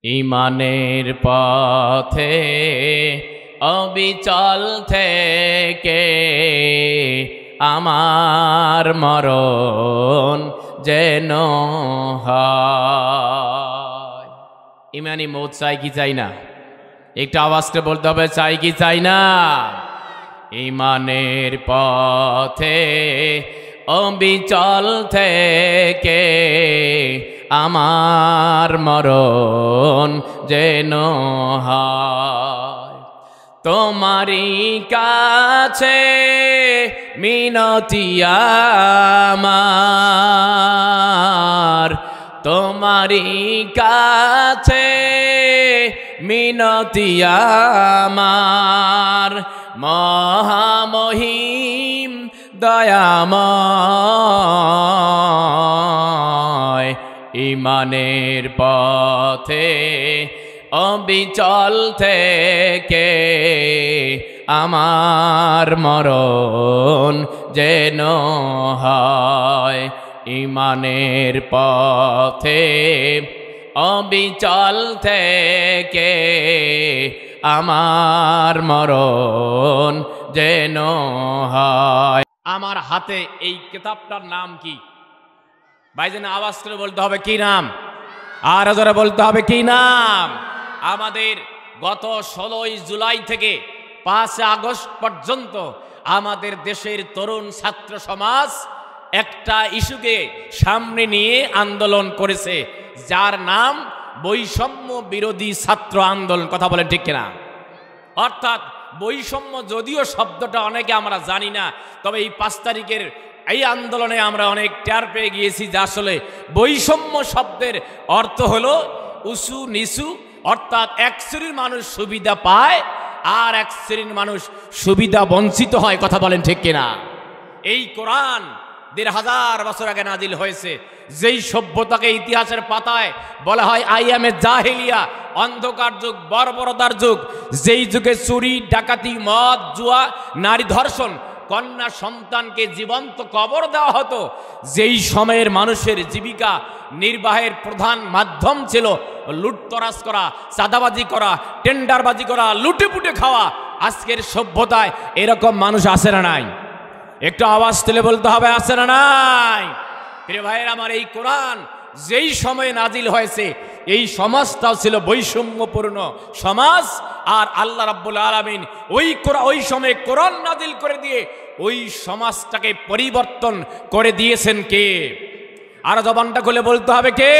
ইমানের পথে অবিচল থেকে আমার মরণ যেন হয়। ইমানি মৌত চাই কি চাই না? একটু আওয়াজটা বলতে হবে, চাই কি চাই না? ইমানের পথে অবিচল থেকে আমার মরণ যেন হয়। তোমারই কাছে মিনতি আমার, তোমারই কাছে মিনতি আমার, মহামহিম দয়াময়। ইমানের পথে অবিচল থেকে আমার মরণ যেন হয়। ইমানের পথে অবিচল থেকে আমার মরণ যেন হয়। আমার হাতে এই কিতাবটার নাম কি? ভাইজান আওয়াজ করে বলতে হবে কি নাম? আর জোরে বলতে হবে কি নাম? আমাদের গত 16 জুলাই থেকে 5 আগস্ট পর্যন্ত আমাদের দেশের তরুণ ছাত্র সমাজ একটা ইস্যুকে সামনে নিয়ে আন্দোলন করেছে, যার নাম বৈষম্য বিরোধী ছাত্র আন্দোলন। কথা বলেন ঠিক কিনা? অর্থাৎ বৈষম্য যদিও শব্দটা অনেকে আমরা জানি না, তবে এই 5 তারিখের এই আন্দোলনে আমরা অনেক টের পেয়ে গিয়েছি যে আসলে বৈষম্য শব্দের অর্থ হলো উঁচু নিচু, অর্থাৎ এক শ্রেণীর মানুষ সুবিধা পায় আর এক শ্রেণীর মানুষ সুবিধা বঞ্চিত হয়। কথা বলেন ঠিক কিনা? এই কোরআন 1500 বছর আগে নাজিল হয়েছে, যেই সভ্যতাকে ইতিহাসের পাতায় বলা হয় আইয়ামে জাহেলিয়া, অন্ধকার যুগ, বর্বরতার যুগ, যেই যুগে চুরি ডাকাতি মদ জুয়া নারী ধর্ষণ কন্যা সন্তানকে জীবন্ত কবর দেওয়া হতো, যেই সময়ের মানুষের জীবিকা নির্বাহের প্রধান মাধ্যম ছিল লুটতরাজ করা, চাঁদাবাজি করা, টেন্ডারবাজি করা, লুটেপুটে খাওয়া। আজকের সভ্যতায় এরকম মানুষ আছে না নাই? একটু আওয়াজ তুলে বলতে হবে, আছে না নাই? প্রিয় ভাইয়ের আমার, এই কোরআন যেই সময়ে নাজিল হয়েছে এই সমাজটাও ছিল বৈষম্যপূর্ণ সমাজ। আর আল্লাহ রাব্বুল আলামিন ওই সময়ে কোরআন নাজিল করে দিয়ে ওই সমাজটাকে পরিবর্তন করে দিয়েছেন কে? আর জবানটা খুলে বলতে হবে কে?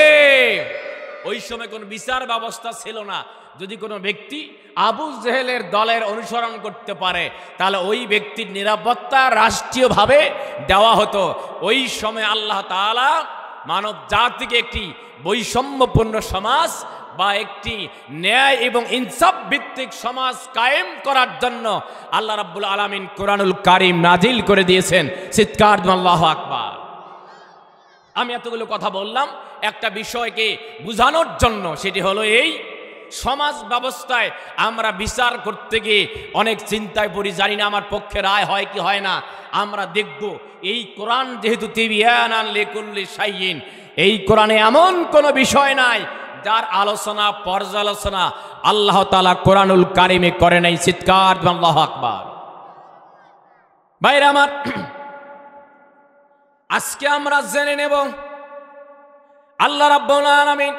ওই সময় কোনো বিচার ব্যবস্থা ছিল না। যদি কোনো ব্যক্তি আবু জেহেলের দলের অনুসরণ করতে পারে তাহলে ওই ব্যক্তির নিরাপত্তা রাষ্ট্রীয়ভাবে দেওয়া হতো। ওই সময় আল্লাহ তাআলা মানব জাতিকে একটি বৈষম্যপূর্ণ সমাজ বা একটি ন্যায় এবং ইনসাফ ভিত্তিক সমাজ কায়েম করার জন্য আল্লাহ রাব্বুল আলামিন কোরআনুল কারীম নাজিল করে দিয়েছেন। চিৎকার দিন আল্লাহু আকবার। আমি এতগুলো কথা বললাম একটা বিষয়কে বোঝানোর জন্য, সেটি হলো এই সমাজ ব্যবস্থায় আমরা বিচার করতে গিয়ে অনেক চিন্তায় পড়ি, জানি না আমার পক্ষে রায় হয় কি হয় না। আমরা দেখব এই কোরআন যেহেতু তিবিয়ানান লিকুল্লি শাইইন, এই কোরআনে এমন কোনো বিষয় নাই যার আলোচনা পর্যালোচনা আল্লাহ তাআলা কোরআনুল কারীমে করে নাই। চিৎকার আল্লাহু আকবার। ভাইরা আমার, আজকে আমরা জেনে নেব আল্লাহ রাব্বুল আলামিন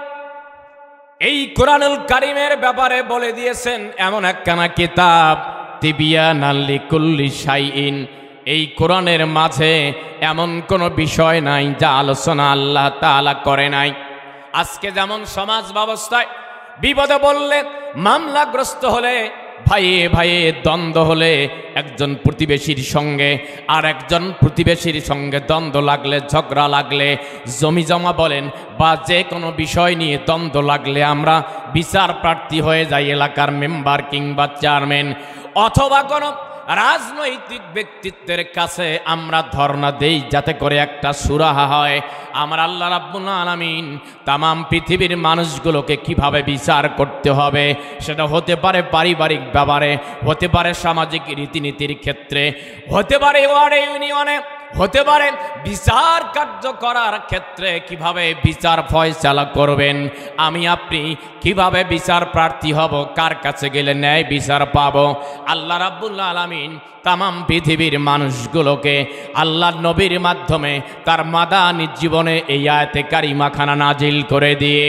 এই কোরআনুল কারীমের ব্যাপারে বলে দিয়েছেন এমন একখানা কিতাব তিবিয়ানান লিকুল্লি শাইইন। এই কোরআনের মাঝে এমন কোনো বিষয় নাই যা আলোচনা আল্লাহ তাআলা করে নাই। আজকে যেমন সমাজ ব্যবস্থায় বিপদে পড়লে, মামলাগ্রস্ত হলে, ভাইয়ে ভাইয়ে দ্বন্দ্ব হলে, একজন প্রতিবেশীর সঙ্গে আর একজন প্রতিবেশীর সঙ্গে দ্বন্দ্ব লাগলে, ঝগড়া লাগলে, জমি জমা বলেন বা যে কোনো বিষয় নিয়ে দ্বন্দ্ব লাগলে আমরা বিচার প্রার্থী হয়ে যাই এলাকার মেম্বার কিংবা চেয়ারম্যান অথবা কোনো রাজনৈতিক ব্যক্তিত্বের কাছে আমরা ধর্ণা দেই যাতে করে একটা সুরাহা হয়। আমার আল্লাহ রাব্বুল আলামিন তামাম পৃথিবীর মানুষগুলোকে কিভাবে বিচার করতে হবে, সেটা হতে পারে পারিবারিক ব্যাপারে, হতে পারে সামাজিক রীতিনীতির ক্ষেত্রে, হতে পারে ওয়ার্ডে ইউনিয়নে, হতে পারে বিচার কার্য করার ক্ষেত্রে কিভাবে বিচার ফয়সালা করবেন, আমি আপনি কিভাবে বিচার প্রার্থী হব, কার কাছে গেলে ন্যায় বিচার পাবো। আল্লাহ রাব্বুল আলামিন তামাম পৃথিবীর মানুষগুলোকে আল্লাহর নবীর মাধ্যমে তার মাদানী জীবনে এই আয়াতে কারিমাখানা নাজিল করে দিয়ে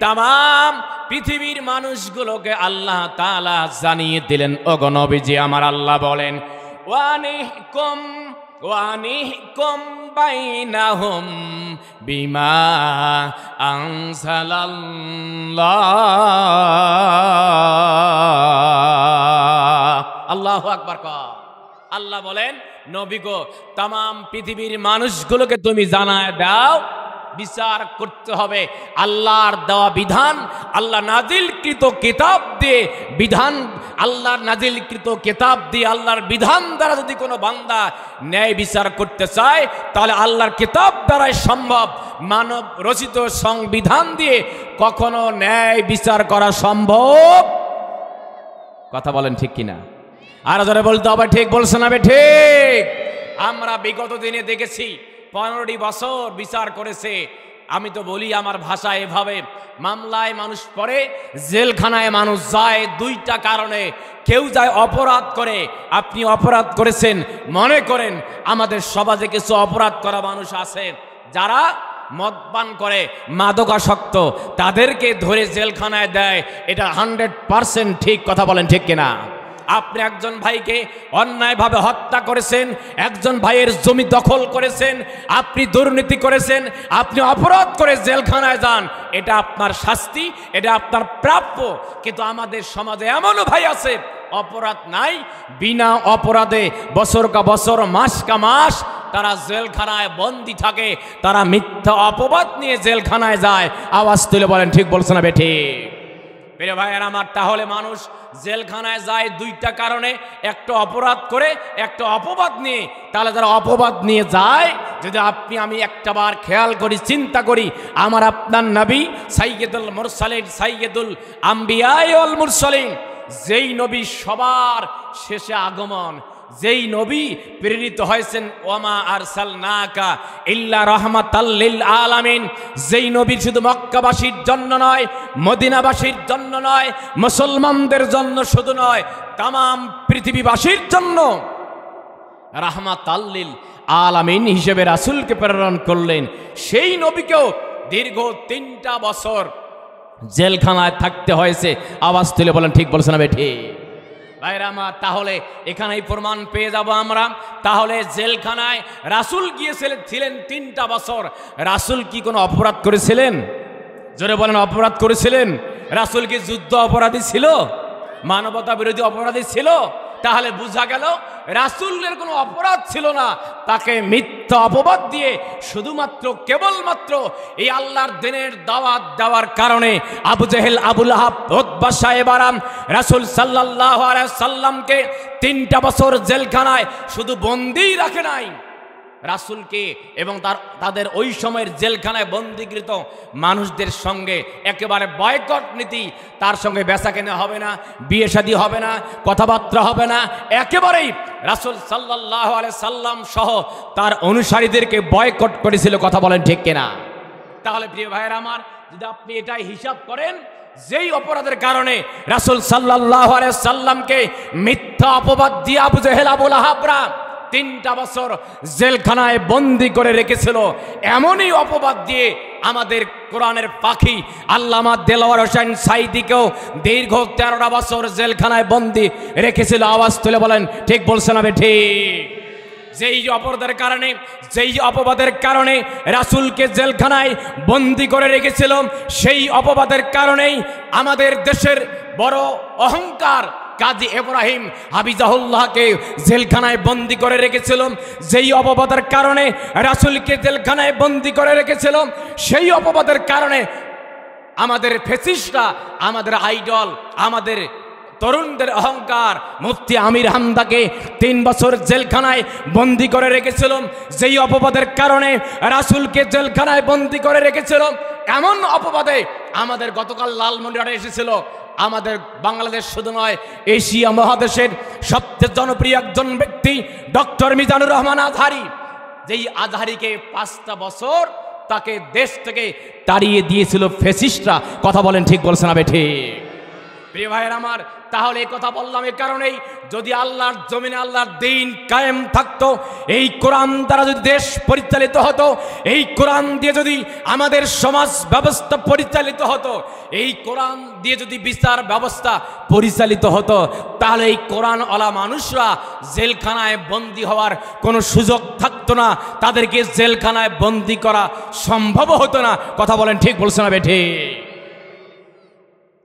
তামাম পৃথিবীর মানুষগুলোকে আল্লাহ তাআলা জানিয়ে দিলেন, ওগো নবীজি আমার আল্লাহ বলেন ওয়ানিহকুম বাইনাহুম বিমা আনজালাল্লাহ। আল্লাহু আকবার। আল্লাহ বলেন নবী গো তামাম পৃথিবীর মানুষগুলোকে তুমি জানায় দাও, বিচার করতে হবে আল্লাহর দেওয়া বিধান, আল্লাহ নাজিলকৃত কিতাব দিয়ে বিধান, আল্লাহর নাজিলকৃত কিতাব দিয়ে আল্লাহর বিধান দ্বারা যদি কোনো বান্দা ন্যায় বিচার করতে চায় তাহলে আল্লাহর কিতাব দ্বারাই সম্ভব। মানব রচিত সংবিধান দিয়ে কখনো ন্যায় বিচার করা সম্ভব? কথা বলেন ঠিক কিনা? আর যারা বলতে হবে ঠিক বলছে না? ঠিক। আমরা বিগত দিনে দেখেছি 15টি বছর বিচার করেছে। আমি তো বলি আমার ভাষা এভাবে, মামলায় মানুষ পড়ে, জেলখানায় মানুষ যায় দুইটা কারণে। কেউ যায় অপরাধ করে, আপনি অপরাধ করেছেন, মনে করেন আমাদের সমাজে কিছু অপরাধ করা মানুষ আছে যারা মদপান করে, মাদকাসক্ত, তাদেরকে ধরে জেলখানায় দেয়। এটা 100% ঠিক। কথা বলেন ঠিক কিনা? আপনি একজন ভাইকে অন্যায়ভাবে হত্যা করেছেন, একজন ভাইয়ের জমি দখল করেছেন, আপনি দুর্নীতি করেছেন, আপনি অপরাধ করে জেলখানায় যান, এটা আপনার শাস্তি, এটা আপনার প্রাপ্য। কিন্তু আমাদের সমাজে এমনও ভাই আছে অপরাধ নাই, বিনা অপরাধে বছর কা বছর, মাস কা মাস তারা জেলখানায় বন্দী থাকে, তারা মিথ্যা অপবাদ নিয়ে জেলখানায় যায়। আওয়াজ তুলে বলেন ঠিক বলছে না বেঠিক? প্রিয় ভাইয়ের আমার, তাহলে মানুষ জেলখানায় যায় দুইটা কারণে, একটা অপরাধ করে, একটা অপবাদ নিয়ে। তাহলে যারা অপবাদ নিয়ে যায়, যদি আপনি আমি একটা বার খেয়াল করি, চিন্তা করি, আমার আপনার নবী সাইয়্যিদুল মুরসালিন, সাইয়্যিদুল আম্বিয়া ওয়াল মুরসালিন, যেই নবী সবার শেষে আগমন, যেই নবী প্রেরিত হয়েছেন, ওয়ামা আরসালনাকা ইল্লা রাহমাতাল লিল আলামিন, যেই নবী শুধু মক্কাবাসীর জন্য নয়, মদিনাবাসীর জন্য নয়, মুসলমানদের জন্য শুধু নয়, তামাম পৃথিবীবাসীর জন্য রাহমাতাল লিল আলামিন হিসেবে রাসূলকে প্রেরণ করলেন। সেই নবীকেও দীর্ঘ 3টা বছর জেলখানায় থাকতে হয়েছে। আওয়াজ তুলে বলেন ঠিক বলছেন না বেঠিক? ভাইরা আমার, তাহলে এখানেই প্রমাণ পেয়ে যাব আমরা। তাহলে জেলখানায় রাসূল গিয়েছিলেন 3টা বছর। রাসূল কি কোনো অপরাধ করেছিলেন? জোরে বলেন, অপরাধ করেছিলেন? রাসূল কি যুদ্ধ অপরাধী ছিল? মানবতা বিরোধী অপরাধী ছিল? তাহলে বোঝা গেল রাসূলের কোনো অপরাধ ছিল না। তাকে মিথ্যা অপবাদ দিয়ে শুধুমাত্র কেবলমাত্র এই আল্লাহর দ্বীনের দাওয়াত দেওয়ার কারণে আবু জেহেল, আবু লাহাব, উতবা, সাইবা রাসূল সাল্লাল্লাহু আলাইহি সাল্লামকে 3টা বছর জেলখানায় শুধু বন্দী রাখে নাই, রাসূলকে এবং তাদের ওই সময়ের জেলখানায় বন্দীকৃত মানুষদের সঙ্গে একেবারে বয়কট নীতি। তার সঙ্গে বেচা কেনা হবে না, বিয়ে শাদী হবে না, কথাবার্তা হবে না, একেবারেই রাসূল সাল্লাল্লাহু আলাইহি সাল্লাম সহ তার অনুসারীদেরকে বয়কট করেছিল। কথা বলেন ঠিক কিনা? তাহলে প্রিয় ভাইয়েরা আমার, যদি আপনি এটাই হিসাব করেন, যেই অপরাধের কারণে রাসূল সাল্লাল্লাহু আলাইহি সাল্লামকে মিথ্যা অপবাদ দিয়ে আবু জেহেল, আবু লাহাবরা 3টা বছর জেলখানায় বন্দি করে রেখেছিল, এমনই অপবাদ দিয়ে আমাদের কোরআনের পাখি আল্লামা দেলোয়ার হোসেন সাঈদীকেও দীর্ঘ 13টা বছর জেলখানায় বন্দি রেখেছিল। আওয়াজ তুলে বলেন ঠিক বলছে না ঠিক? যেই অপরাধের কারণে, যেই অপবাদের কারণে রাসূলকে জেলখানায় বন্দি করে রেখেছিল, সেই অপবাদের কারণেই আমাদের দেশের বড় অহংকার কাজী ইব্রাহিম হাফিজাহুল্লাহকে জেলখানায় বন্দি করে রেখেছিল। যেই অপবাদের কারণে রাসূলকে জেলখানায় বন্দি করে রেখেছিল, সেই অপবাদের কারণে আমাদের ফ্যাসিস্টরা, আমাদের আইডল, আমাদের তরুণদের অহংকার মুফতি আমির হামদাকে 3 বছর জেলখানায় বন্দি করে রেখেছিল। যেই অপবাদের কারণে রাসূলকে জেলখানায় বন্দি করে রেখেছিল, এমন অপবাদে আমাদের গতকাল লালমনিরহাটে এসেছিল আমাদের বাংলাদেশ শুধু নয়, এশিয়া মহাদেশের সবচেয়ে জনপ্রিয় একজন ব্যক্তি ডক্টর মিজানুর রহমান আজহারি, যেই আজহারিকে 5টা বছর তাকে দেশ থেকে তাড়িয়ে দিয়েছিল ফ্যাসিস্টরা। কথা বলেন ঠিক বলছেন না বেঠে? প্রিয় ভাইয়ের আমার, তাহলে এই কথা বললাম এই কারণেই, যদি আল্লাহর জমিনে আল্লাহর দ্বীন কায়েম থাকতো, এই কোরআন দ্বারা যদি দেশ পরিচালিত হতো, এই কোরআন দিয়ে যদি আমাদের সমাজ ব্যবস্থা পরিচালিত হতো, এই কোরআন দিয়ে যদি বিচার ব্যবস্থা পরিচালিত হতো, তাহলে এই কোরআনওয়ালা মানুষরা জেলখানায় বন্দী হওয়ার কোনো সুযোগ থাকতো না, তাদেরকে জেলখানায় বন্দী করা সম্ভব হতো না। কথা বলেন ঠিক বলছেন না বেঠে?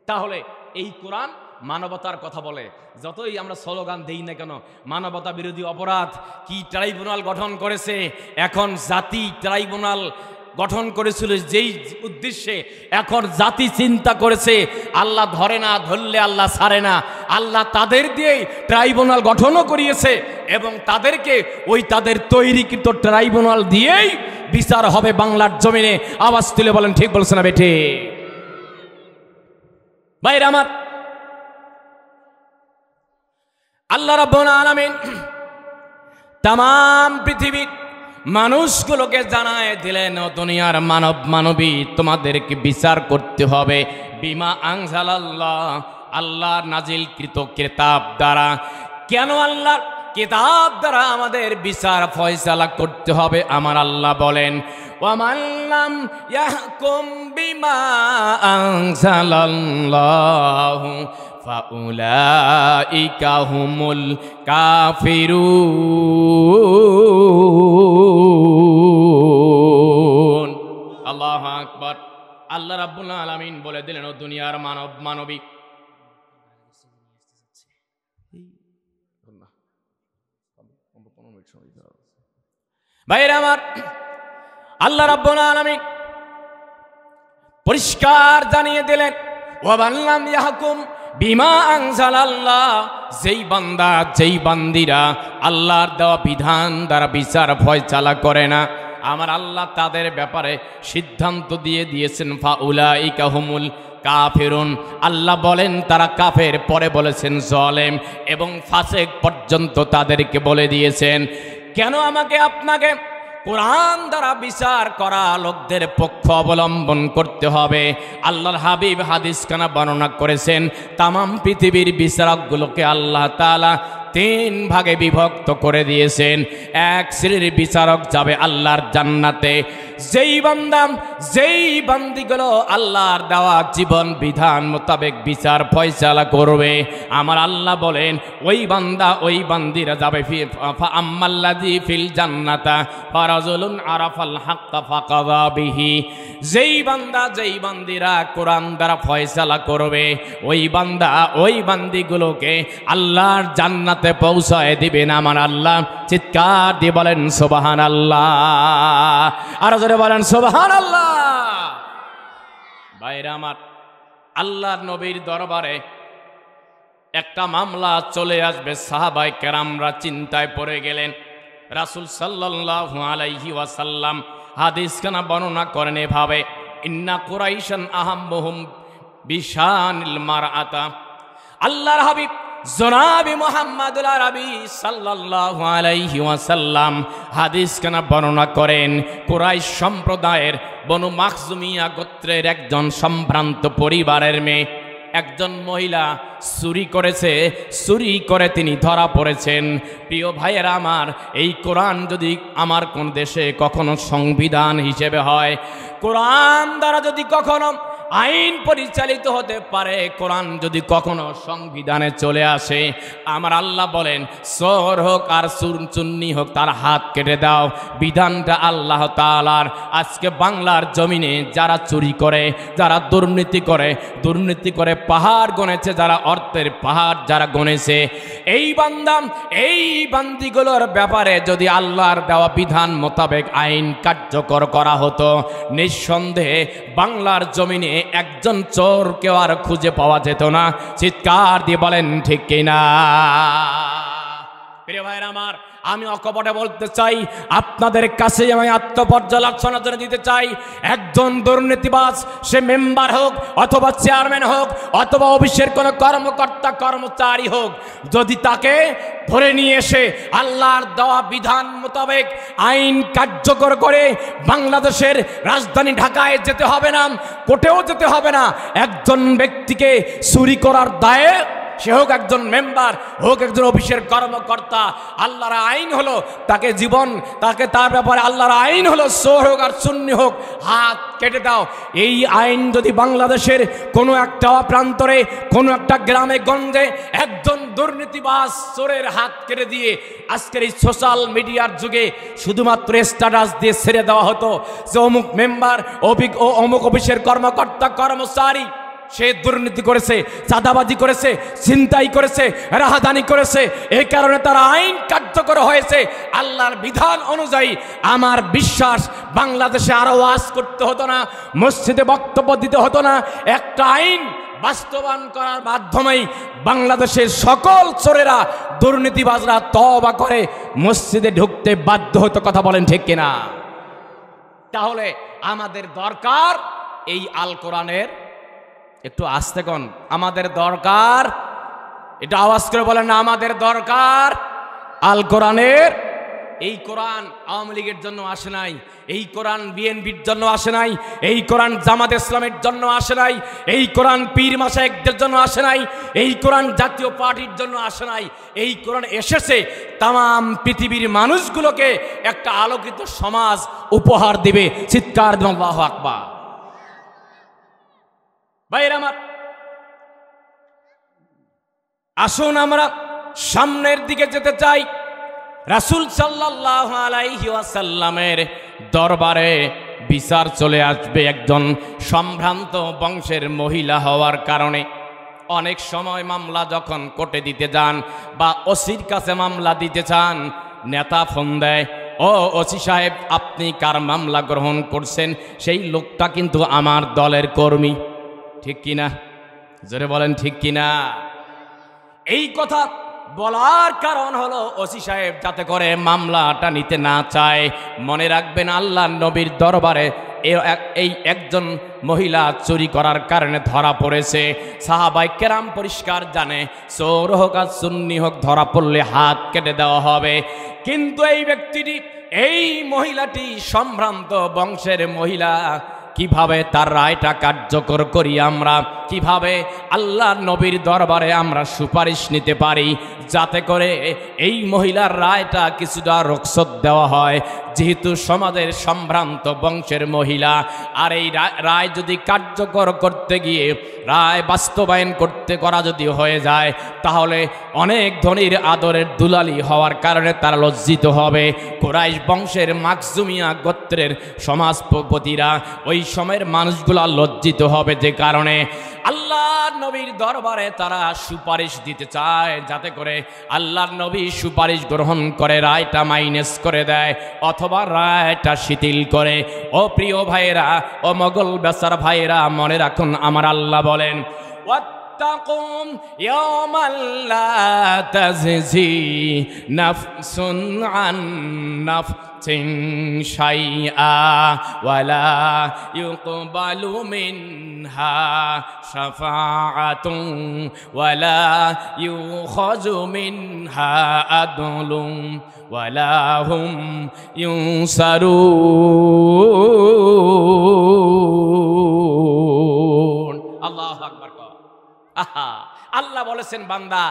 তাহলে এই কোরআন মানবতার কথা বলে। যতই আমরা স্লোগান দেই না কেন, মানবতা বিরোধী অপরাধ কি ট্রাইব্যুনাল গঠন করেছে, এখন জাতি ট্রাইব্যুনাল গঠন করেছিল যেই উদ্দেশ্যে, এখন জাতি চিন্তা করেছে আল্লাহ ধরে না, ধরলে আল্লাহ ছাড়ে না, আল্লাহ তাদের দিয়েই ট্রাইব্যুনাল গঠনও করিয়েছে এবং তাদেরকে ওই তাদের তৈরিকৃত ট্রাইব্যুনাল দিয়েই বিচার হবে বাংলার জমিনে। আওয়াজ তুলে বলেন ঠিক বলছে না বেঠে? ভাইরা আমার, আল্লাহ রাব্বুল আলামিন তামাম পৃথিবীর মানুষগুলোকে জানায় দিলেন, ও দুনিয়ার মানব মানবী, তোমাদেরকে বিচার করতে হবে বিমা আনজালাল্লাহ, আল্লাহর নাজিলকৃত কিতাব দ্বারা। কেন আল্লাহর কিতাব দ্বারা আমাদের বিচার ফয়সালা করতে হবে? আমার আল্লাহ বলেন, ওয়ামান লাম ইয়াহকুম বিমা আনজালাল্লাহু ফাউলাইকা হুমুল কাফিরুন। আল্লাহু আকবার। আল্লাহ রাব্বুল আলামিন বলে দিলেন, ও দুনিয়ার মানব মানবী, ভাইরা আমার, আল্লাহ রাব্বুল আলামিন পরিষ্কার জানিয়ে দিলেন, ওয়ামান লাম ইয়াহকুম বিমা আনজালাল্লাহ, যেই বান্দা যেই বান্দিরা আল্লাহর দেওয়া বিধান দ্বারা বিচার ফয়সালা করে না, আমার আল্লাহ তাদের ব্যাপারে সিদ্ধান্ত দিয়ে দিয়েছেন ফাউলাইকা হুমুল কাফিরুন। আল্লাহ বলেন তারা কাফের, পরে বলেছেন জালেম এবং ফাসিক পর্যন্ত তাদেরকে বলে দিয়েছেন। কেন আমাকে আপনাকে কোরআন দ্বারা বিচার করা লোকদের পক্ষ অবলম্বন করতে হবে? আল্লাহর হাবিব হাদিস খানা বর্ণনা করেছেন, তামাম পৃথিবীর বিচারকগুলোকে আল্লাহ তাআলা 3 ভাগে বিভক্ত করে দিয়েছেন। এক শ্রেণীর বিচারক যাবে আল্লাহর জান্নাতে, যেই বান্দিগুলো আল্লাহর দেওয়া জীবন বিধান মোতাবেক বিচার ফয়সালা করবে, আমার আল্লাহ বলেন ওই বান্দা ওই বান্দিরা যাবে আম্মাল্লাযী ফিল জান্নাতা ফারাজুলুন আরাফাল হাক্কা ফাকাযা বিহি। যেই বান্দা যেই বান্দিরা কোরআন দ্বারা ফয়সালা করবে, ওই বান্দা ওই বান্দিগুলোকে আল্লাহর জান্নাতে পৌঁছায় দিবেন আমার আল্লাহ। চিৎকার দিয়ে বলেন সুবহানাল্লাহ, আরো জোরে বলেন সুবহানাল্লাহ। ভাইরা আমার, আল্লাহর নবীর দরবারে একটা মামলা চলে আসবে, সাহাবায়ে কেরামরা চিন্তায় পড়ে গেলেন। রাসূল সাল্লাল্লাহু আলাইহি ওয়াসাল্লাম হাদিস খানা বর্ণনা করেন এভাবে, ইন্না কুরাইশান আহাম্মুহুম বিশানিল মারআতা। আল্লাহর হাবিব জনাবে মুহাম্মদুল আরবি সাল্লাল্লাহু আলাইহি ওয়াসাল্লাম হাদিস খানা বর্ণনা করেন, কুরাইশ সম্প্রদায়ের বনু মাখজুমিয়া গোত্রের একজন সম্ভ্রান্ত পরিবারের মেয়ে, একজন মহিলা চুরি করেছে, চুরি করে তিনি ধরা পড়েছেন। প্রিয় ভাইয়েরা আমার, এই কোরআন যদি আমার কোন দেশে কখনো সংবিধান হিসেবে হয়, কোরআন দ্বারা যদি কখনো আইন পরিচালিত হতে পারে, কোরআন যদি কখনো সংবিধানে চলে আসে, আমার আল্লাহ বলেন চোর হোক আর চুন্নি হোক তার হাত কেটে দাও। বিধানটা আল্লাহ তাআলার। আজকে বাংলার জমিনে যারা চুরি করে, যারা দুর্নীতি করে পাহাড় গনেছে, যারা অর্থের পাহাড় যারা গনেছে, এই বান্দিগুলোর ব্যাপারে যদি আল্লাহর দেওয়া বিধান মোতাবেক আইন কার্যকর করা হতো, নিঃসন্দেহে বাংলার জমিনে একজন চোরকেও আর খুঁজে পাওয়া যেত না। চিৎকার দিয়ে বলেন ঠিক কিনা? প্রিয় ভাইরা আমার, আমি অকপটে বলতে চাই, আপনাদের কাছে আমি আত্মপর্যালোচনা করে দিতে চাই, একজন দুর্নীতিবাজ, সে মেম্বার হোক অথবা চেয়ারম্যান হোক অথবা অফিসের কোনো কর্মকর্তা কর্মচারী হোক, যদি তাকে ধরে নিয়ে এসে আল্লাহর দেওয়া বিধান মোতাবেক আইন কার্যকর করে বাংলাদেশের রাজধানী ঢাকায় যেতে হবে না, কোর্টেও যেতে হবে না, একজন ব্যক্তিকে চুরি করার দায়ে, সে হোক একজন মেম্বার হোক একজন অফিসের কর্মকর্তা, আল্লাহর আইন হলো তাকে জীবন, তাকে তার ব্যাপারে আল্লাহর আইন হলো চোর হোক আর সুন্নি হোক হাত কেটে দাও। এই আইন যদি বাংলাদেশের কোনো একটা প্রান্তরে কোনো একটা গ্রামে গঞ্জে একজন দুর্নীতিবাজ চোরের হাত কেটে দিয়ে আজকের এই সোশ্যাল মিডিয়ার যুগে শুধুমাত্র স্ট্যাটাস দিয়ে ছেড়ে দেওয়া হতো যে অমুক মেম্বার অমুক অফিসের কর্মকর্তা কর্মচারী সে দুর্নীতি করেছে, চাঁদাবাজি করেছে, ছিনতাই করেছে, রাহাজানি করেছে, এই কারণে তার আইন কার্যকর হয়েছে আল্লাহর বিধান অনুযায়ী, আমার বিশ্বাস বাংলাদেশে আরো ওয়াজ করতে হতো না, মসজিদে বক্তব্য দিতে হতো না, একটা আইন বাস্তবায়ন করার মাধ্যমেই বাংলাদেশের সকল চোরেরা দুর্নীতিবাজরা তওবা করে মসজিদে ঢুকতে বাধ্য হতো। কথা বলেন ঠিক কিনা? তাহলে আমাদের দরকার এই আল কোরআনের, একটু আস্তে কোন, আমাদের দরকার, এটা আওয়াজ করে বলেন না, আমাদের দরকার আল কোরআনের। এই কোরআন আওয়ামী লীগের জন্য আসে নাই, এই কোরআন বিএনপির জন্য আসে নাই, এই কোরআন জামাত ইসলামের জন্য আসে নাই, এই কোরআন পীর মাশায়েখদের জন্য আসে নাই, এই কোরআন জাতীয় পার্টির জন্য আসে নাই, এই কোরআন এসেছে তাম পৃথিবীর মানুষগুলোকে একটা আলোকিত সমাজ উপহার দিবে। চিৎকার দিন আল্লাহু আকবার। ভাইরা আমার, আসুন আমরা সামনের দিকে যেতে চাই। রাসূল সাল্লাল্লাহু আলাইহি ওয়াসাল্লামের দরবারে বিচার চলে আসবে একজন সম্ভ্রান্ত বংশের মহিলা হওয়ার কারণে। অনেক সময় মামলা যখন কোর্টে দিতে যান বা ওসির কাছে মামলা দিতে চান, নেতা ফোন দেয়, ও ওসি সাহেব আপনি কার মামলা গ্রহণ করছেন, সেই লোকটা কিন্তু আমার দলের কর্মী। ঠিক কিনা? জোরে বলেন ঠিক কিনা? এই কথা বলার কারণ হলো ওসি সাহেব যাতে করে মামলাটা নিতে না চায়। মনে রাখবেন, আল্লাহর নবীর দরবারে এই একজন মহিলা চুরি করার কারণে ধরা পড়েছে। সাহাবায়ে কেরাম পরিষ্কার জানে, চোর হোক আর সুন্নি হোক ধরা পড়লে হাত কেটে দেওয়া হবে। কিন্তু এই ব্যক্তিটি, এই মহিলাটি সম্ভ্রান্ত বংশের মহিলা, কিভাবে তার রায়টা কার্যকর করি আমরা, কিভাবে আল্লাহর নবীর দরবারে আমরা সুপারিশ নিতে পারি যাতে করে এই মহিলার রায়টা কিছুটা রক্ষত দেওয়া হয়। যেহেতু সমাজের সম্ভ্রান্ত বংশের মহিলা, আর এই রায় যদি কার্যকর করতে গিয়ে রায় বাস্তবায়ন করা যদি হয়ে যায়, তাহলে অনেক ধনীর আদরের দুলালি হওয়ার কারণে তারা লজ্জিত হবে। কুরাইশ বংশের মাখজুমিয়া গোত্রের সমাজপতিরা, ওই সময়ের মানুষগুলা লজ্জিত হবে, যে কারণে আল্লাহর নবীর দরবারে তারা সুপারিশ দিতে চায় যাতে করে আল্লাহর নবী সুপারিশ গ্রহণ করে রায়টা মাইনাস করে দেয় অথবা রায়টা শিথিল করে। ও প্রিয় ভাইরা, ও মোগল বেচার ভাইরা, মনে রাখুন আমার আল্লাহ বলেন, واتقوا يوما لا تجزي نفس عن نفس شيئا ولا يقبل منها شفاعة ولا يؤخذ منها عدل ولا هم ينصرون। আল্লাহু আকবার। আহা, আল্লাহ বলেছেন, বান্দা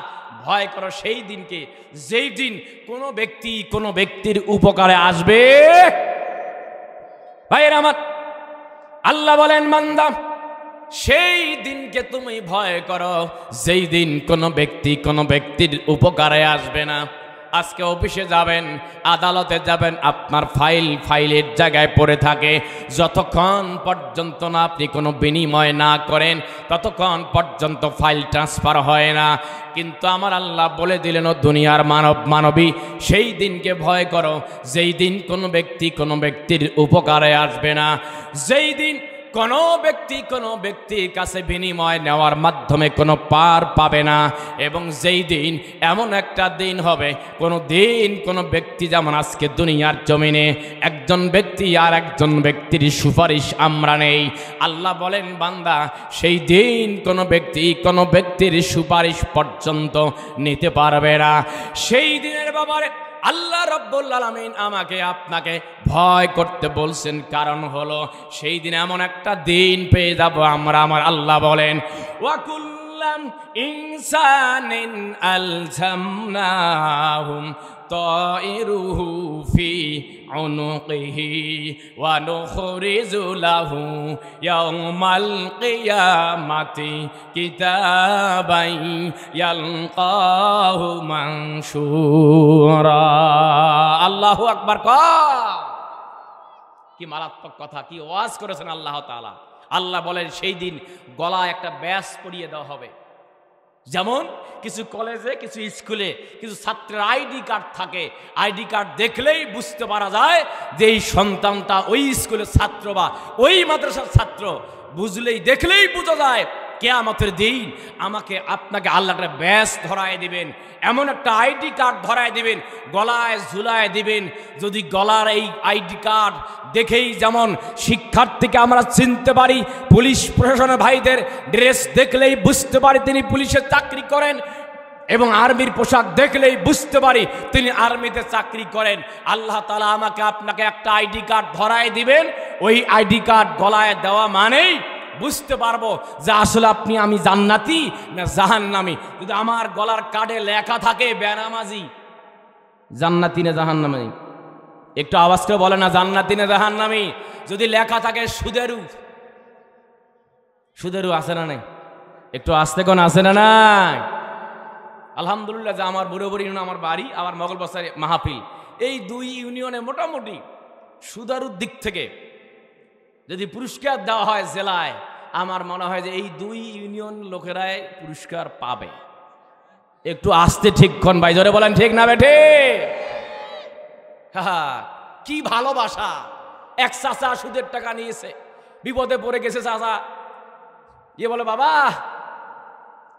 ভয় করো সেই দিনকে যেই দিন কোনো ব্যক্তি কোনো ব্যক্তির উপকারে আসবে। ভাইয়ের আমার, আল্লাহ বলেন, বান্দা সেই দিনকে তুমি ভয় করো যেই দিন কোনো ব্যক্তি কোনো ব্যক্তির উপকারে আসবে না। আজকে অফিসে যাবেন, আদালতে যাবেন, আপনার ফাইলের জায়গায় পড়ে থাকে, যতক্ষণ পর্যন্ত না আপনি কোনো বিনিময় না করেন ততক্ষণ পর্যন্ত ফাইল ট্রান্সফার হয় না। কিন্তু আমার আল্লাহ বলে দিলেন, ও দুনিয়ার মানবী, সেই দিনকে ভয় করো যেই দিন কোনো ব্যক্তি কোনো ব্যক্তির উপকারে আসবে না, যেই দিন কোনো ব্যক্তির কাছে বিনিময় নেওয়ার মাধ্যমে কোনো পার পাবে না। এবং যেই দিন এমন একটা দিন হবে, কোনো ব্যক্তি যেমন আজকে দুনিয়ার জমিনে একজন ব্যক্তি আর একজন ব্যক্তির সুপারিশ আমরা নেই, আল্লাহ বলেন বান্দা সেই দিন কোনো ব্যক্তির সুপারিশ পর্যন্ত নিতে পারবে না। সেই দিনের ব্যাপারে আল্লাহ রাব্বুল আলামিন আমাকে আপনাকে ভয় করতে বলছেন, কারণ হলো সেই দিন এমন একটা দিন পেয়ে যাব আমরা। আমার আল্লাহ বলেন ওয়া কুল্লাম ইনসানিন আলজামনাহুম তাইরুহু ফি উনুকিহি ওয়া নুখরিজু লাহু ইয়াউমাল কিয়ামাতি কিতাবান ইয়ালকাহু মানশুরা। আল্লাহু আকবার। কি মারাত্মক কথা, কি ওয়াজ করেছেন আল্লাহ তাআলা। আল্লাহ বলেন সেই দিন গলায় একটা ব্যাজ পরিয়ে দেওয়া হবে। যেমন কিছু কলেজে, কিছু স্কুলে কিছু ছাত্রের আইডি কার্ড থাকে, আইডি কার্ড দেখলেই বুঝতে পারা যায় যে এই সন্তানটা ওই স্কুলের ছাত্র বা ওই মাদ্রাসার ছাত্র। বুঝলেই, দেখলেই বোঝা যায় কিয়ামতের দিন আমাকে আপনাকে আল্লাহ একটা ব্যাজ ধরায় দিবেন, এমন একটা আইডি কার্ড ধরায় দিবেন, গলায় ঝুলায় দিবেন। যদি গলার এই আইডি কার্ড দেখেই যেমন শিক্ষার্থীকে আমরা চিনতে পারি, পুলিশ প্রশাসনের ভাইদের ড্রেস দেখলেই বুঝতে পারি তিনি পুলিশে চাকরি করেন, এবং আর্মির পোশাক দেখলেই বুঝতে পারি তিনি আর্মিতে চাকরি করেন, আল্লাহ তাআলা আমাকে আপনাকে একটা আইডি কার্ড ধরায় দিবেন। ওই আইডি কার্ড গলায় দেওয়া মানেই বুঝতে পারবো যে আসলে আমি জান্নাতি না জাহান্নামী। যদি আমার গলার কার্ডে লেখা থাকে বেনামাজি, জান্নাতি না জাহান্নামী? একটু আওয়াজ করে বলে না, জান্নাতি না জাহান্নামী? যদি লেখা থাকে সুদেরু আছে না নাই? একটু আসতে কোন আছে না নাই? আলহামদুলিল্লাহ যে আমার বুড়ো বুড়ি আমার বাড়ি, আমার মগলবাসার মাহফিল, এই দুই ইউনিয়নে মোটামুটি সুদারুর দিক থেকে যদি পুরস্কার দেওয়া হয় জেলায়, আমার মনে হয় যে এই দুই ইউনিয়ন লোকেরাই পুরস্কার পাবে। একটু আসতে ঠিকক্ষণ ভাই, জোরে বলেন ঠিক না বেঠে? কি ভালোবাসা! এক চাচা সুদের টাকা নিয়েছে, বিপদে পড়ে গেছে চাচা, বলে বাবা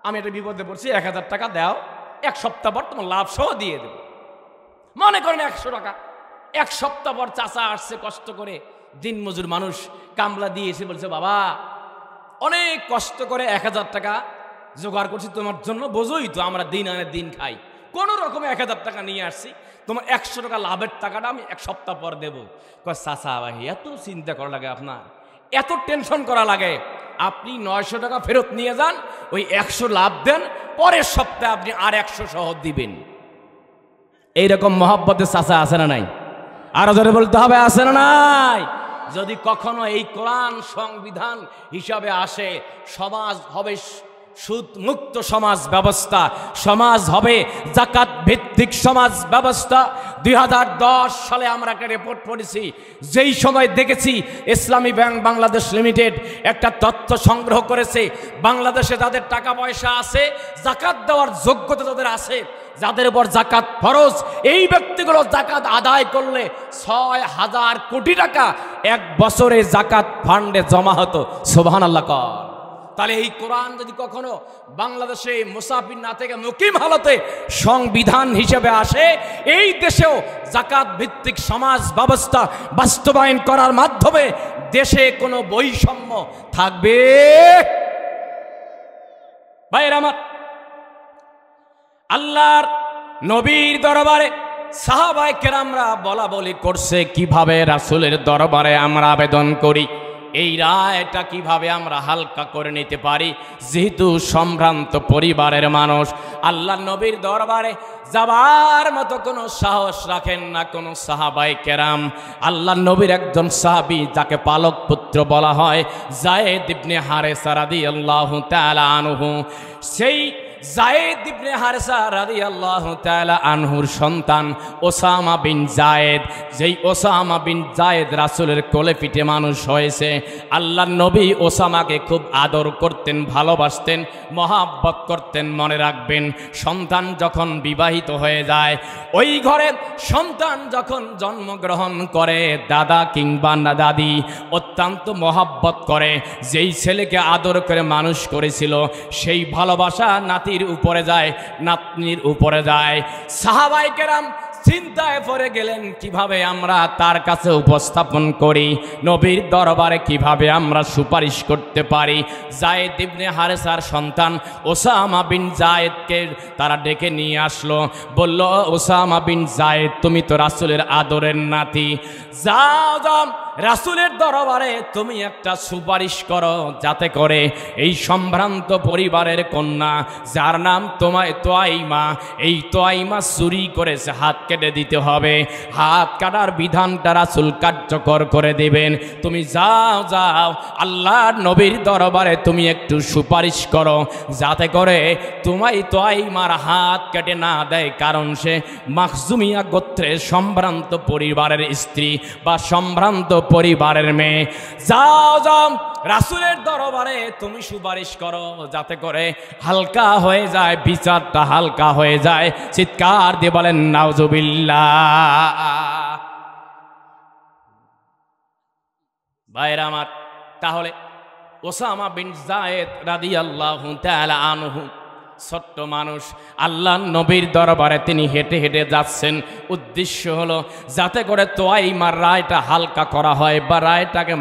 আমি একটা বিপদে পড়ছি, 1000 টাকা দাও, এক সপ্তাহ পর তোমার লাভ সহ দিয়ে দেব। মনে করেন 100 টাকা। এক সপ্তাহ পর চাচা আসছে কষ্ট করে, দিন মজুর মানুষ, কামলা দিয়ে এসে বলছে বাবা অনেক কষ্ট করে 1000 টাকা জোগাড় করছি তোমার জন্য, বোঝোই তো আমরা দিন আনে দিন খাই, কোনো রকমে 1000 টাকা নিয়ে আসছি, তোমার 100 টাকা লাভের টাকাটা আমি এক সপ্তাহ পর দেবো। কয় চাচা ভাই এত চিন্তা করা লাগে, আপনার এত টেনশন করা লাগে, আপনি 900 টাকা ফেরত নিয়ে যান, ওই 100 লাভ দেন, পরের সপ্তাহে আপনি আর 100 সহ দিবেন। এইরকম মহব্বতের চাচা আছে না নাই? আরো জোরে বলতে হবে, আছে না নাই? যদি কখনো এই কোরআন সংবিধান হিসাবে আসে, সমাজ হবে সুদ মুক্ত সমাজ ব্যবস্থা, সমাজ হবে জাকাত ভিত্তিক সমাজ ব্যবস্থা। 2010 সালে আমরা একটা রিপোর্ট পড়েছি, যেই সময় দেখেছি ইসলামী ব্যাংক বাংলাদেশ লিমিটেড একটা তথ্য সংগ্রহ করেছে, বাংলাদেশে যাদের টাকা পয়সা আছে, জাকাত দেওয়ার যোগ্যতা যাদের আছে, যাদের উপর জাকাত ফরজ, এই ব্যক্তিগুলো জাকাত আদায় করলে 6000 কোটি টাকা এক বছরে জাকাত ফান্ডে জমা হতো। সুবহানাল্লাহ। তাহলে এই কোরআন যদি কখনো বাংলাদেশে মুসাফির না থেকে মুকিম হালতে সংবিধান হিসেবে আসে, এই দেশেও জাকাত ভিত্তিক সমাজ ব্যবস্থা বাস্তবায়ন করার মাধ্যমে দেশে কোনো বৈষম্য থাকবে? ভাইরা আমার, আল্লাহর নবীর দরবারে সাহাবায়ে কেরামরা বলা বলি করছে কিভাবে রাসূলের দরবারে আমরা আবেদন করি, এই রায়টা কিভাবে আমরা হালকা করে নিতে পারি। যেহেতু সম্ভ্রান্ত পরিবারের মানুষ, আল্লাহ নবীর দরবারে যাবার মতো কোনো সাহস রাখেন না কোনো সাহাবায়ে কেরাম। আল্লাহ নবীর একজন সাহাবী, যাকে পালক পুত্র বলা হয়, যায়েদ ইবনে হারেসা রাদিয়াল্লাহু তাআলা আনহু, সেই যায়েদ ইবনে হারেসা রাদিয়াল্লাহু তাআলা আনহুর সন্তান ওসামা বিন যায়েদ, যেই ওসামা বিন যায়েদ রাসূলের কোলে পিঠে মানুষ হয়েছে। আল্লাহর নবী ওসামাকে খুব আদর করতেন, ভালোবাসতেন, মহাব্বত করতেন। মনে রাখবেন, সন্তান যখন বিবাহিত হয়ে যায়, ওই ঘরে সন্তান যখন জন্মগ্রহণ করে, দাদা কিংবা দাদি অত্যন্ত মহাব্বত করে। যেই ছেলেকে আদর করে মানুষ করেছিল, সেই ভালোবাসা নাতির উপরে যায়, নাতনির উপরে যায়। সাহাবায়ে কেরাম চিন্তায় পড়ে গেলেন, কিভাবে আমরা তার কাছে উপস্থাপন করি, নবীর দরবারে কিভাবে আমরা সুপারিশ করতে পারি। যায়েদ ইবনে হারেসার সন্তান ওসামা বিন যায়েদকে তারা ডেকে নিয়ে আসলো, বলল, ওসামা বিন যায়েদ, তুমি তো রাসূলের আদরের নাতি, যাও যাও রাসূলের দরবারে তুমি একটা সুপারিশ করো, যাতে করে এই সম্ভ্রান্ত পরিবারের কন্যা, যার নাম তোয়াইমা, এই তোয়াইমা চুরি করেছে, হাত কেটে দিতে হবে। হাত কাটার বিধানটা রাসূল কার্যকর করে দিবেন। তুমি যাও যাও আল্লাহর নবীর দরবারে তুমি একটু সুপারিশ করো, যাতে করে তোয়াইমার হাত কেটে না দেয়, কারণ সে মাখজুমিয়া গোত্রের সম্ভ্রান্ত পরিবারের স্ত্রী বা সম্ভ্রান্ত পরিবারের মেয়ে। যাও যাও রাসূলের দরবারে তুমি সুপারিশ করো, যাতে করে হালকা হয়ে যায়, বিচারটা হালকা হয়ে যায়। চিৎকার দিয়ে বলেন নাউজুবিল্লাহ। ভাইরা আমার, তাহলে ওসামা বিন যায়েদ রাদিয়াল্লাহু তাআলা আনহু ছোট্ট মানুষ, আল্লাহ নবীর দরবারে তিনি হেঁটে হেঁটে যাচ্ছেন। উদ্দেশ্য হলো যাতে করে তোয়াইমার রায়টা হালকা করা হয় বা রায়টাকে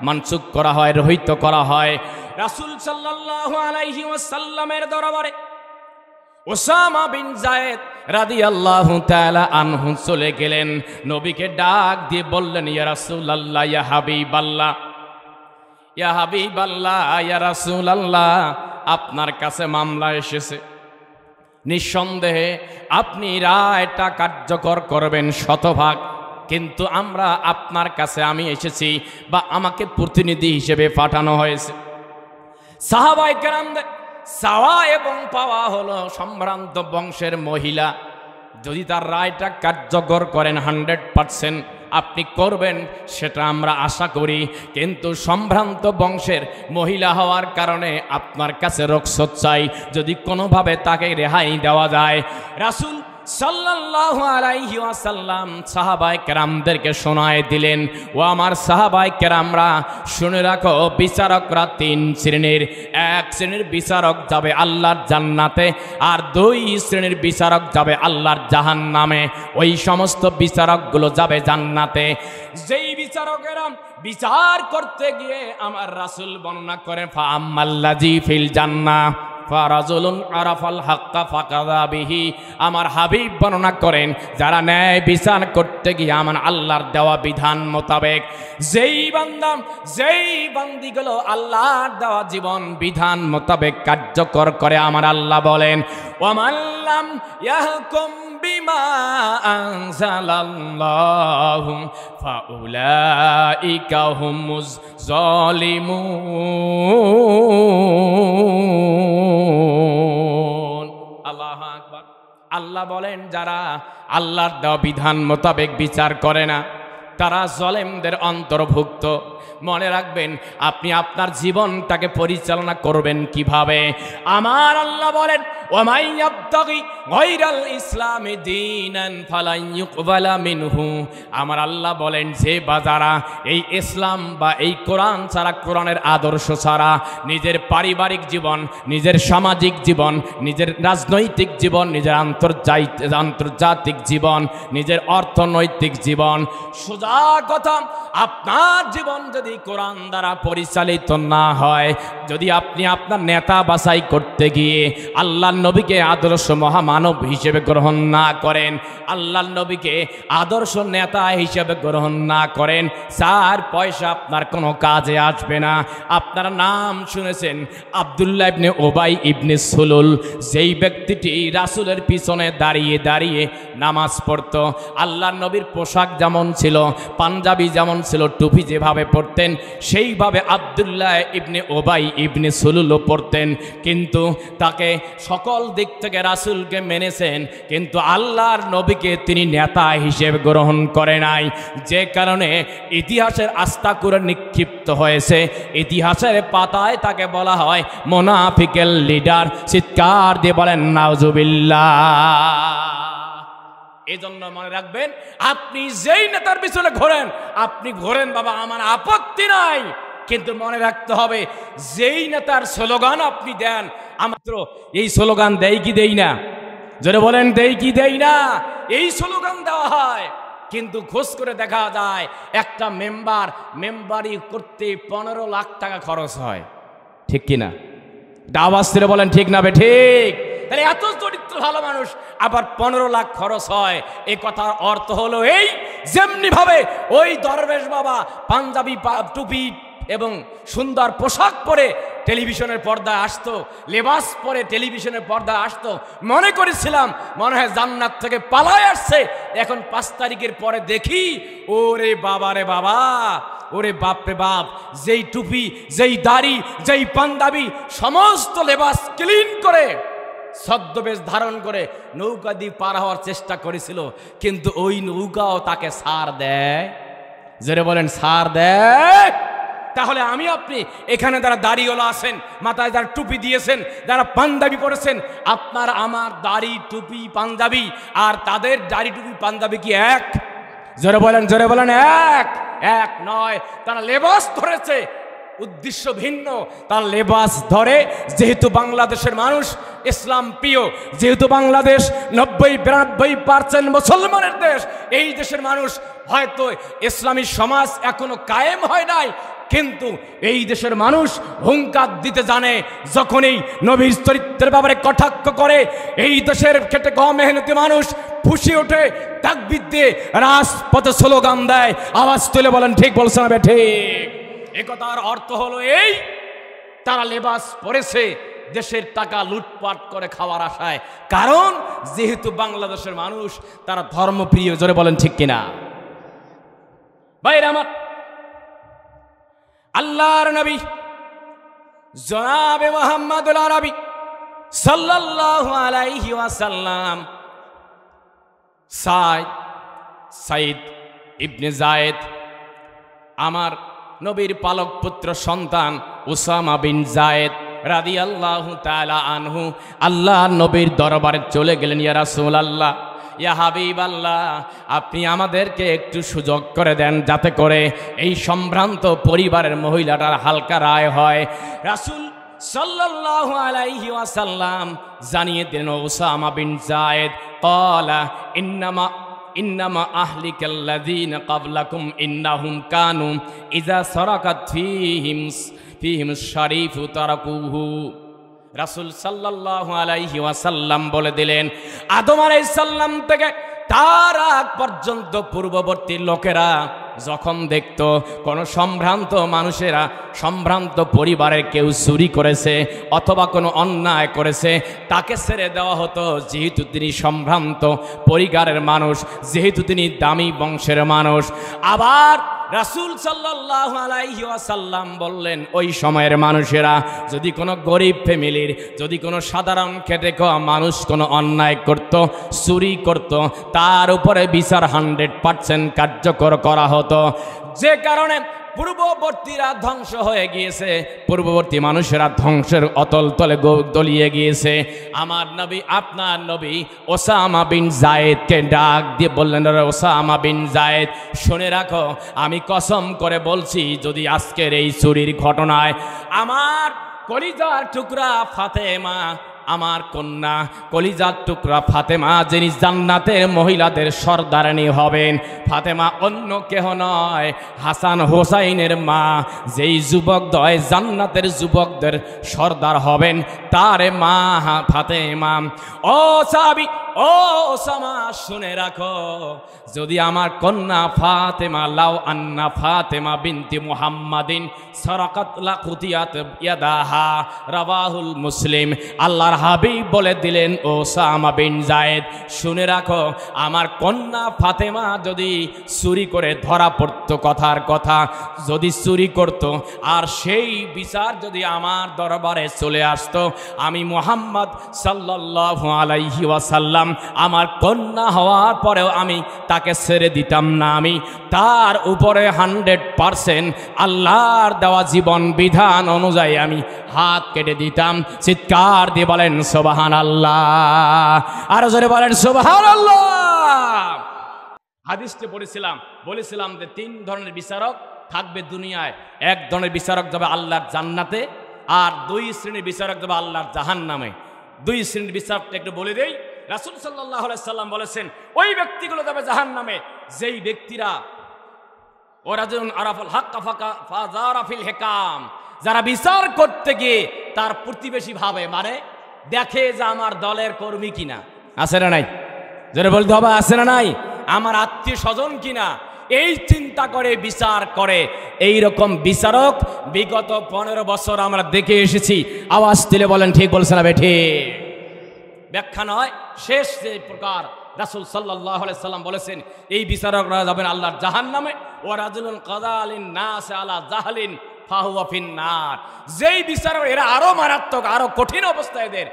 মানসুখ করা হয়, রহিত করা হয়। রাসূল সাল্লাল্লাহু আলাইহি ওয়াসাল্লামের দরবারে ওসামা বিন যায়েদ রাদিয়াল্লাহু তাআলা আনহু চলে গেলেন। নবীকে ডাক দিয়ে বললেন, ইয়া রাসূলুল্লাহ, ইয়া হাবিবাল্লাহ, ইয়া হাবিবাল্লাহ, ইয়া রাসূলুল্লাহ, আপনার কাছে মামলা এসেছে। নিঃসন্দেহে আপনি রায়টা কার্যকর করবেন শতভাগ, কিন্তু আমরা আপনার কাছে আমি এসেছি বা আমাকে প্রতিনিধি হিসেবে পাঠানো হয়েছে। সাহাবায়ে কেরামদের চাওয়া এবং পাওয়া হলো সম্ভ্রান্ত বংশের মহিলা, যদি তার রায়টা কার্যকর করেন 100% আপনি করবেন, সেটা আমরা আশা করি। কিন্তু সম্ভ্রান্ত বংশের মহিলা হওয়ার কারণে আপনার কাছে রুখসত চাই, যদি কোনোভাবে তাকে রেহাই দেওয়া যায়। রাসূল সাল্লাল্লাহু আলাইহি ওয়াসাল্লাম সাহাবায়ে কেরামদেরকে শোনায় দিলেন, ও আমার সাহাবায়ে কেরামরা শুনে রাখো, বিচারকরা 3 শ্রেণীর। 1 শ্রেণীর বিচারক যাবে আল্লাহর জান্নাতে, আর 2 শ্রেণীর বিচারক যাবে আল্লাহর জাহান্নামে। ওই সমস্ত বিচারকগুলো যাবে জান্নাতে। যেই বিচারকেরা বিচার করতে গিয়ে আমার রাসূল বর্ণনা করেন, ফা আম্মাল্লাযী ফিল জান্নাহ ফারাজুলুন আরাফাল হাক্কা ফাকাযা বিহি। আমার হাবিব বর্ণনা করেন, যারা ন্যায় বিচার করতে গিয়ে আমার আল্লাহর দেওয়া বিধান মোতাবেক যেই বান্দিগুলো আল্লাহর দেওয়া জীবন বিধান মোতাবেক কার্যকর করে, আমার আল্লাহ বলেন, ওয়ামান লাম ইয়াহকুম বিমা আনজালাল্লাহু ফাউলাইকা হুমুজ জালিমুন। আল্লাহু আকবার। আল্লাহ বলেন, যারা আল্লাহর দেওয়া বিধান মোতাবেক বিচার করে না, তারা জালেমদের অন্তর্ভুক্ত। মনে রাখবেন, আপনি আপনার জীবনটাকে পরিচালনা করবেন কিভাবে। আমার আল্লাহ বলেন, ওয়ামাই ইয়াবতাগি গায়রাল ইসলামি দীনান ফালান ইউকবালা মিনহু। আমার আল্লাহ বলেন, যে বাজারা এই ইসলাম বা এই কোরআন ছাড়া, কোরআনের আদর্শ ছাড়া নিজের পারিবারিক জীবন, নিজের সামাজিক জীবন, নিজের রাজনৈতিক জীবন, নিজের আন্তর্জাতিক জীবন, নিজের অর্থনৈতিক জীবন, সোজা কথা, আপনার জীবন যদি কোরআন দ্বারা পরিচালিত না হয়, যদি আপনি আপনার নেতা বাছাই করতে গিয়ে আল্লাহর নবীকে আদর্শ মহামানব হিসেবে গ্রহণ না করেন, আল্লাহর নবীকে আদর্শ নেতা হিসেবে গ্রহণ না করেন, 4 পয়সা আপনার কোনো কাজে আসবে না। আপনার নাম শুনেছেন আব্দুল্লাহ ইবনে উবাই ইবনে সুলুল, যেই ব্যক্তিটি রাসূলের পিছনে দাঁড়িয়ে দাঁড়িয়ে নামাজ পড়তো। আল্লাহর নবীর পোশাক যেমন ছিল, পাঞ্জাবি যেমন ছিল, টুপি যেভাবে পড়তেন, সেইভাবে আব্দুল্লাহ ইবনে উবাই ইবনে সুলুলও পড়তেন। কিন্তু তাকে সকল দিক থেকে রাসূলকে মেনেছেন, কিন্তু আল্লাহর নবীকে তিনি নেতা হিসেবে গ্রহণ করে নাই, যে কারণে ইতিহাসের আস্থা করে নিক্ষিপ্ত হয়েছে। ইতিহাসের পাতায় তাকে বলা হয় মুনাফিকের লিডার। চিৎকার দিয়ে বলেন নাউজুবিল্লাহ। এই জন্য মনে রাখবেন, আপনি যেই নেতার পিছনে ঘোরেন, আপনি ঘোরেন বাবা, আমার আপত্তি নাই, কিন্তু মনে রাখতে হবে যেই নেতার স্লোগান আপনি দেন, মাত্র এই স্লোগান দেই কি দেই না? জোরে বলেন দেই কি দেই না? এই স্লোগান দেওয়া হয়, কিন্তু খোঁজ করে দেখা যায় একটা মেম্বারি করতে 15 লাখ টাকা খরচ হয়। ঠিক কিনা? আওয়াজ করে বলেন ঠিক না বে ঠিক? তাহলে এত চরিত্র ভালো মানুষ, আবার 15 লাখ খরচ হয়। এই কথার অর্থ হলো এই, যেমনি ভাবে ওই দরবেশ বাবা পাঞ্জাবি টুপি এবং সুন্দর পোশাক পরে টেলিভিশনের পর্দায় আসতো, লেবাস পরে টেলিভিশনের পর্দায় আসতো, মনে করেছিলাম মনে হয় জান্নাত থেকে পালায় আসছে। এখন 5 তারিখের পরে দেখি, ওরে বাবা রে বাবা, ওরে বাপ রে বাপ, যেই টুপি, যেই দাড়ি, যেই পাঞ্জাবি, সমস্ত লেবাস ক্লিন করে ছদ্মবেশ ধারণ করে নৌকা দিয়ে পার হওয়ার চেষ্টা করেছিল, কিন্তু ওই নৌকাও তাকে ছাড় দেয়। জোরে বলেন ছাড় দেয়। তাহলে আমি আপনি এখানে যারা দাড়িওয়ালা আছেন, মাথায় যারা টুপি দিয়েছেন, যারা পাঞ্জাবি পরেছেন, আপনার আমার দাড়ি টুপি পাঞ্জাবি আর তাদের দাড়ি টুপি পাঞ্জাবি কি এক? জোরে বলেন এক নয়। তারা লেবাস ধরেছে, উদ্দেশ্য ভিন্ন। তার লেবাস ধরে, যেহেতু বাংলাদেশের মানুষ ইসলাম প্রিয়, যেহেতু বাংলাদেশ 90-92% মুসলমানের দেশ, এই দেশের মানুষ হয়তো ইসলামী সমাজ এখনো কায়েম হয় নাই, কিন্তু এই দেশের মানুষ হুঙ্কার দিতে জানে। যখনই নবীর চরিত্রের ব্যাপারে কটাক্ষ করে, এই দেশের খেটে খাওয়া মেহনতি মানুষ ফুঁসে ওঠে, তাকবীর দিয়ে রাজপথে স্লোগান দেয়। আওয়াজ তুলে বলেন ঠিক বলছেন না ঠিক? একথার অর্থ হলো এই, তারা লেবাস পরেছে দেশের টাকা লুটপাট করে খাওয়ার আশায়, কারণ যেহেতু বাংলাদেশের মানুষ তারা ধর্মপ্রিয়। জোরে বলেন ঠিক কিনা? ভাইরা আমার, আল্লাহর নবী জনাবে মুহাম্মদুল আরবি সাল্লাল্লাহু আলাইহি ওয়াসাল্লাম সাইদ ইবনে যায়েদ, আমার নবীর পালক পুত্র সন্তান উসামা বিন যায়েদ রাদিয়াল্লাহু তাআলা আনহু আল্লাহর নবীর দরবারে চলে গেলেন। ইয়া রাসূলুল্লাহ, ইয়া হাবিবাল্লাহ, আপনি আমাদেরকে একটু সুযোগ করে দেন, যাতে করে এই সম্ভ্রান্ত পরিবারের মহিলাটার হালকা রায় হয়। রাসূল সাল্লাল্লাহু আলাইহি ওয়াসাল্লাম জানিয়ে দিলেন, উসামা বিন যায়েদ ক্বালা ইন্নামা আহলিকাল্লাযীনা ক্বাবলাকুম ইন্নাহুম কানু ইযা সারাকাত ফীহিম শারীফু তারাকুহু। রাসূল সাল্লাল্লাহু আলাইহি ওয়াসাল্লাম বলে দিলেন, আদম আলাইহিস সালাম থেকে তার আগ পর্যন্ত পূর্ববর্তী লোকেরা যখন দেখত কোনো সম্ভ্রান্ত মানুষেরা, সম্ভ্রান্ত পরিবারের কেউ চুরি করেছে অথবা কোনো অন্যায় করেছে, তাকে ছেড়ে দেওয়া হতো, যেহেতু তিনি সম্ভ্রান্ত পরিবারের মানুষ, যেহেতু তিনি দামি বংশের মানুষ। আবার রাসূল সাল্লাল্লাহু আলাইহি ওয়াসাল্লাম বললেন, ওই সময়ের মানুষেরা যদি কোনো গরিব ফ্যামিলির, যদি কোনো সাধারণ খেটে খাওয়া মানুষ কোনো অন্যায় করত, চুরি করত, তার উপরে বিচার 100% কার্যকর করা হতো। যে কারণে পূর্ববর্তীরা ধ্বংস হয়ে গিয়েছে, পূর্ববর্তী মানুষেরা ধ্বংসের অতল তলে দলিয়ে গিয়েছে। আমার নবী, আপনার নবী ওসামা বিন যায়েদকে ডাক দিয়ে বললেন, ওসামা বিন যায়েদ, শুনে রাখো, আমি কসম করে বলছি, যদি আজকের এই চুরির ঘটনায় আমার কলিজার টুকরা ফাতেমা, আমার কন্যা কলিজার টুকরা ফাতেমা, যিনি জান্নাতের মহিলাদের সর্দারানী হবেন, ফাতেমা অন্য কেহ নয়, হাসান হোসাইনের মা, যেই যুবকদ্বয় জান্নাতের যুবকদের সর্দার হবেন, তার মা ফাতেমা। ও সাহাবী, ও ওসামা শুনে রাখো, যদি আমার কন্যা ফাতেমা, লাউ আন্না ফাতেমা বিনতি মুহাম্মাদিন সারাকাত লাকুতিয়াত ইয়াদাহা, রাওয়াহুল মুসলিম। আল্লাহর হাবিব বলে দিলেন ওসামা বিন যায়েদ, শুনে রাখো, আমার কন্যা ফাতেমা যদি চুরি করে ধরা পড়তো, কথার কথা যদি চুরি করত, আর সেই বিচার যদি আমার দরবারে চলে আসতো, আমি মুহাম্মদ সাল্লাল্লাহু আলাইহি ওয়াসাল্লাম আমার কন্যা হওয়ার পরেও আমি তাকে ছেড়ে দিতাম না। আমি তার উপরে 100% আল্লাহর দেওয়া জীবন বিধান অনুযায়ী আমি হাত কেটে দিতাম। চিৎকার দিয়ে বলেন সুবহানাল্লাহ, আরো জোরে বলেন সুবহানাল্লাহ। হাদিসটি বলেছিলাম যে 3 ধরনের বিচারক থাকবে দুনিয়ায়। এক ধরনের বিচারক যাবে আল্লাহর জান্নাতে, আর 2 শ্রেণীর বিচারক যাবে আল্লাহর জাহান্নামে। 2 শ্রেণীর বিচারকটা একটু বলে দেই। রাসূল সাল্লাল্লাহু আলাইহি সাল্লাম বলেছেন, ওই ব্যক্তিগুলো যাবে জাহান্নামে যেই ব্যক্তিরা ওয়ারাজুন আরাফুল হাক্কা ফাজারা ফিল হিকাম, যারা বিচার করতে গিয়ে তার প্রতিবেশী ভাবে, মানে দেখে যে আমার দলের কর্মী কিনা, আছে না নাই, যারা বলতে হবে আছে না নাই, আমার আত্মীয় স্বজন কিনা, এই চিন্তা করে বিচার করে। এই রকম বিচারক বিগত 15 বছর আমরা দেখে এসেছি। আওয়াজ দিলে বলেন ঠিক বলছেন না ঠিক? ব্যাখ্যা নয়, শেষ যে প্রকার রাসূল সাল্লাল্লাহু আলাইহি সাল্লাম বলেছেন, এই বিচারকরা যাবেন আল্লাহর জাহান্নামে। ওয়া রাজুলুন কাযা আলিন নাস আলা জাহলিন ফাহুয়া ফিন্নার। যেই বিচারক, এরা আরো মারাত্মক, আরো কঠিন অবস্থা এদের।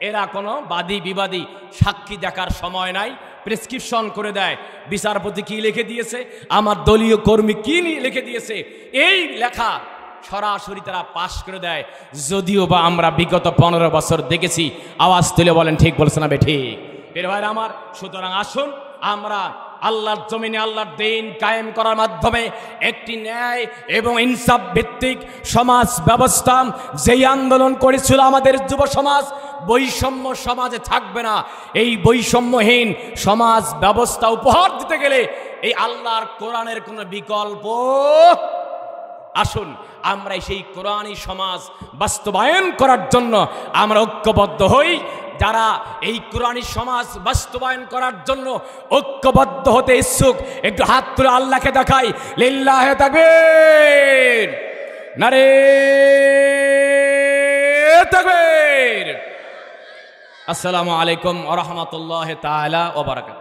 এরা কোনো বাদী বিবাদী সাক্ষী দেখার সময় নাই, প্রেসক্রিপশন করে দেয়। বিচারপতি কি লিখে দিয়েছে, আমার দলীয় কর্মী কি লিখে দিয়েছে, এই লেখা সরাসরি তারা পাশ করে দেয়। যদিও বা আমরা বিগত 15 বছর দেখেছি। আওয়াজ তুলে বলেন ঠিক বলছে না ঠিক? বের ভাইরা আমার, সুতরাং আসুন আমরা আল্লাহর জমিনে আল্লাহর দ্বীন কায়েম করার মাধ্যমে একটি ন্যায় এবং ইনসাফ ভিত্তিক সমাজ ব্যবস্থা, যেই আন্দোলন করেছিল আমাদের যুব সমাজ, বৈষম্য সমাজে থাকবে না। এই বৈষম্যহীন সমাজ ব্যবস্থা উপহার দিতে গেলে এই আল্লাহর কোরআনের কোনো বিকল্প। আসুন আমরা সেই কোরআনী সমাজ বাস্তবায়ন করার জন্য আমরা ঐক্যবদ্ধ হই। যারা এই কোরআনী সমাজ বাস্তবায়ন করার জন্য ঐক্যবদ্ধ হতে ইচ্ছুক, একটু হাত তুলে আল্লাহকে দেখাই, লিল্লাহে তাকবীর, নারে তাকবীর। আসসালামু আলাইকুম ওয়া রাহমাতুল্লাহি তাআলা ওয়া বারাকাতুহু।